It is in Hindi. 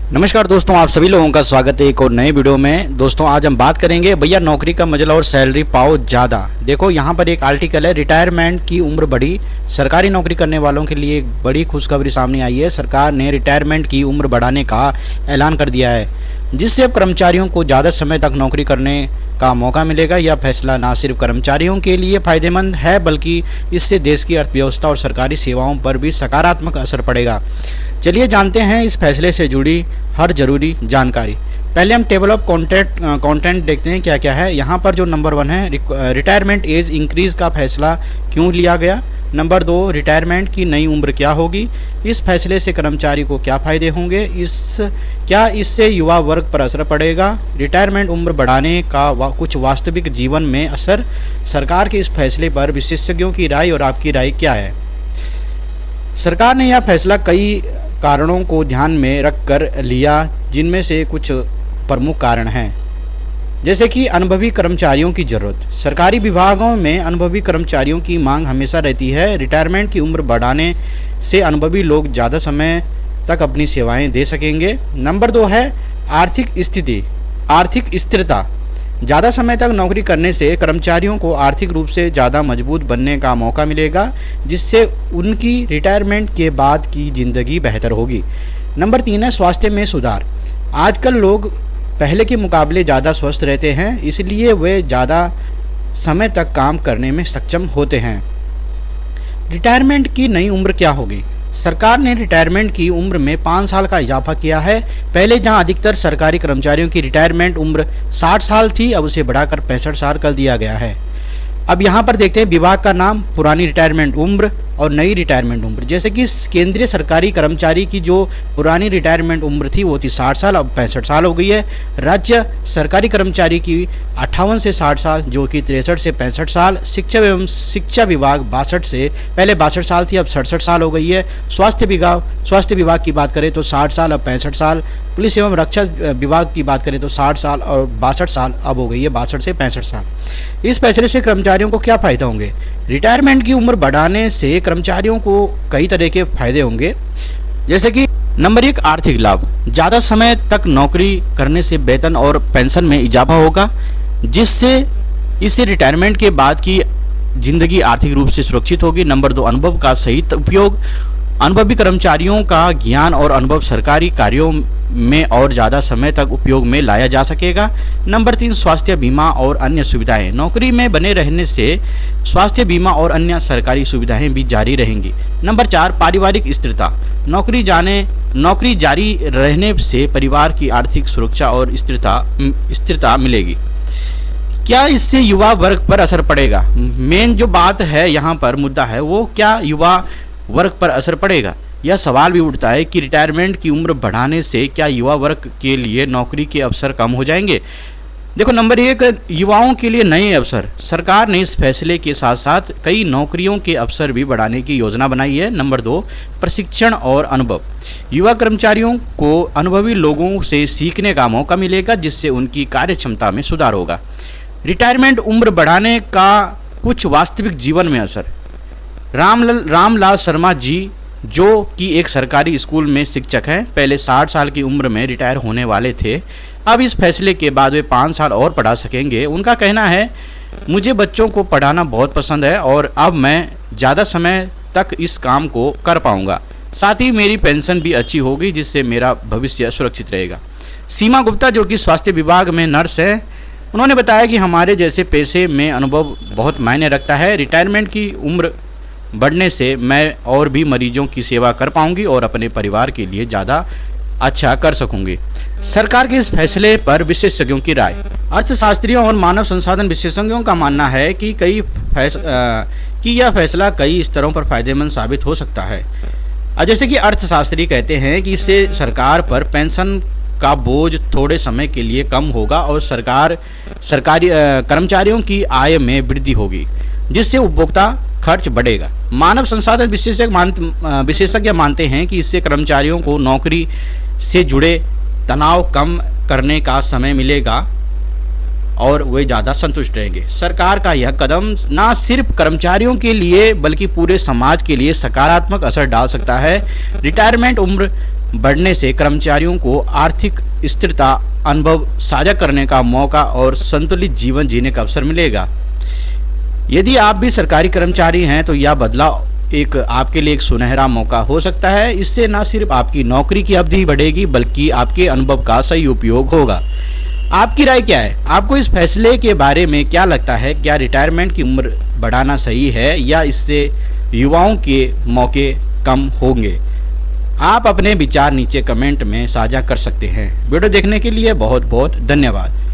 नमस्कार दोस्तों, आप सभी लोगों का स्वागत है एक और नए वीडियो में। दोस्तों आज हम बात करेंगे भैया नौकरी का मजला और सैलरी पाओ ज़्यादा। देखो यहाँ पर एक आर्टिकल है, रिटायरमेंट की उम्र बढ़ी, सरकारी नौकरी करने वालों के लिए एक बड़ी खुशखबरी सामने आई है। सरकार ने रिटायरमेंट की उम्र बढ़ाने का ऐलान कर दिया है, जिससे अब कर्मचारियों को ज़्यादा समय तक नौकरी करने का मौका मिलेगा। यह फैसला न सिर्फ कर्मचारियों के लिए फायदेमंद है, बल्कि इससे देश की अर्थव्यवस्था और सरकारी सेवाओं पर भी सकारात्मक असर पड़ेगा। चलिए जानते हैं इस फैसले से जुड़ी हर जरूरी जानकारी। पहले हम टेबल ऑफ कंटेंट देखते हैं क्या क्या है। यहाँ पर जो नंबर 1 है, रिटायरमेंट एज इंक्रीज का फैसला क्यों लिया गया। नंबर 2, रिटायरमेंट की नई उम्र क्या होगी, इस फैसले से कर्मचारी को क्या फ़ायदे होंगे, क्या इससे युवा वर्ग पर असर पड़ेगा। रिटायरमेंट उम्र बढ़ाने का कुछ वास्तविक जीवन में असर। सरकार के इस फैसले पर विशेषज्ञों की राय और आपकी राय क्या है। सरकार ने यह फैसला कई कारणों को ध्यान में रखकर लिया, जिनमें से कुछ प्रमुख कारण हैं, जैसे कि अनुभवी कर्मचारियों की ज़रूरत। सरकारी विभागों में अनुभवी कर्मचारियों की मांग हमेशा रहती है। रिटायरमेंट की उम्र बढ़ाने से अनुभवी लोग ज़्यादा समय तक अपनी सेवाएं दे सकेंगे। नंबर 2 है आर्थिक स्थिरता। ज़्यादा समय तक नौकरी करने से कर्मचारियों को आर्थिक रूप से ज़्यादा मजबूत बनने का मौका मिलेगा, जिससे उनकी रिटायरमेंट के बाद की ज़िंदगी बेहतर होगी। नंबर 3 है स्वास्थ्य में सुधार। आजकल लोग पहले के मुकाबले ज़्यादा स्वस्थ रहते हैं, इसलिए वे ज़्यादा समय तक काम करने में सक्षम होते हैं। रिटायरमेंट की नई उम्र क्या होगी। सरकार ने रिटायरमेंट की उम्र में 5 साल का इजाफा किया है। पहले जहां अधिकतर सरकारी कर्मचारियों की रिटायरमेंट उम्र 60 साल थी, अब उसे बढ़ाकर 65 साल कर दिया गया है। अब यहाँ पर देखते हैं विभाग का नाम, पुरानी रिटायरमेंट उम्र और नई रिटायरमेंट उम्र। जैसे कि केंद्रीय सरकारी कर्मचारी की जो पुरानी रिटायरमेंट उम्र थी वो थी 60 साल, अब 65 साल हो गई है। राज्य सरकारी कर्मचारी की 58 से 60 साल, जो कि 63 से 65 साल। शिक्षा विभाग 62 से, पहले 62 साल थी, अब 67 साल हो गई है। स्वास्थ्य विभाग की बात करें तो 60 साल, अब 65 साल। पुलिस एवं रक्षा विभाग की बात करें तो 60 साल और 62 साल अब हो गई है, 62 से 65 साल। इस फैसले से कर्मचारियों को क्या फ़ायदा होंगे। रिटायरमेंट की उम्र बढ़ाने से कर्मचारियों को कई तरह के फायदे होंगे, जैसे कि नंबर 1, आर्थिक लाभ। ज़्यादा समय तक नौकरी करने से वेतन और पेंशन में इजाफा होगा, जिससे इससे रिटायरमेंट के बाद की जिंदगी आर्थिक रूप से सुरक्षित होगी। नंबर 2, अनुभव का सही उपयोग। अनुभवी कर्मचारियों का ज्ञान और अनुभव सरकारी कार्यों में और ज़्यादा समय तक उपयोग में लाया जा सकेगा। नंबर 3, स्वास्थ्य बीमा और अन्य सुविधाएं। नौकरी में बने रहने से स्वास्थ्य बीमा और अन्य सरकारी सुविधाएं भी जारी रहेंगी। नंबर 4, पारिवारिक स्थिरता। नौकरी जारी रहने से परिवार की आर्थिक सुरक्षा और स्थिरता मिलेगी। क्या इससे युवा वर्ग पर असर पड़ेगा। मेन जो बात है यहाँ पर मुद्दा है वो, क्या युवा वर्ग पर असर पड़ेगा। यह सवाल भी उठता है कि रिटायरमेंट की उम्र बढ़ाने से क्या युवा वर्ग के लिए नौकरी के अवसर कम हो जाएंगे। देखो नंबर 1, युवाओं के लिए नए अवसर। सरकार ने इस फैसले के साथ साथ कई नौकरियों के अवसर भी बढ़ाने की योजना बनाई है। नंबर 2, प्रशिक्षण और अनुभव। युवा कर्मचारियों को अनुभवी लोगों से सीखने का मौका मिलेगा, जिससे उनकी कार्य क्षमता में सुधार होगा। रिटायरमेंट उम्र बढ़ाने का कुछ वास्तविक जीवन में असर। रामलाल शर्मा जी, जो कि एक सरकारी स्कूल में शिक्षक हैं, पहले 60 साल की उम्र में रिटायर होने वाले थे। अब इस फैसले के बाद वे 5 साल और पढ़ा सकेंगे। उनका कहना है, मुझे बच्चों को पढ़ाना बहुत पसंद है और अब मैं ज़्यादा समय तक इस काम को कर पाऊंगा। साथ ही मेरी पेंशन भी अच्छी होगी, जिससे मेरा भविष्य सुरक्षित रहेगा। सीमा गुप्ता, जो कि स्वास्थ्य विभाग में नर्स है, उन्होंने बताया कि हमारे जैसे पेशे में अनुभव बहुत मायने रखता है। रिटायरमेंट की उम्र बढ़ने से मैं और भी मरीजों की सेवा कर पाऊंगी और अपने परिवार के लिए ज़्यादा अच्छा कर सकूंगी। सरकार के इस फैसले पर विशेषज्ञों की राय। अर्थशास्त्रियों और मानव संसाधन विशेषज्ञों का मानना है कि यह फैसला कई स्तरों पर फायदेमंद साबित हो सकता है। जैसे कि अर्थशास्त्री कहते हैं कि इससे सरकार पर पेंशन का बोझ थोड़े समय के लिए कम होगा और सरकारी कर्मचारियों की आय में वृद्धि होगी, जिससे उपभोक्ता खर्च बढ़ेगा। मानव संसाधन विशेषज्ञ मानते हैं कि इससे कर्मचारियों को नौकरी से जुड़े तनाव कम करने का समय मिलेगा और वे ज़्यादा संतुष्ट रहेंगे। सरकार का यह कदम न सिर्फ कर्मचारियों के लिए बल्कि पूरे समाज के लिए सकारात्मक असर डाल सकता है। रिटायरमेंट उम्र बढ़ने से कर्मचारियों को आर्थिक स्थिरता, अनुभव साझा करने का मौका और संतुलित जीवन जीने का अवसर मिलेगा। यदि आप भी सरकारी कर्मचारी हैं तो यह बदलाव आपके लिए एक सुनहरा मौका हो सकता है। इससे न सिर्फ आपकी नौकरी की अवधि बढ़ेगी बल्कि आपके अनुभव का सही उपयोग होगा। आपकी राय क्या है? आपको इस फैसले के बारे में क्या लगता है? क्या रिटायरमेंट की उम्र बढ़ाना सही है या इससे युवाओं के मौके कम होंगे? आप अपने विचार नीचे कमेंट में साझा कर सकते हैं। वीडियो देखने के लिए बहुत बहुत धन्यवाद।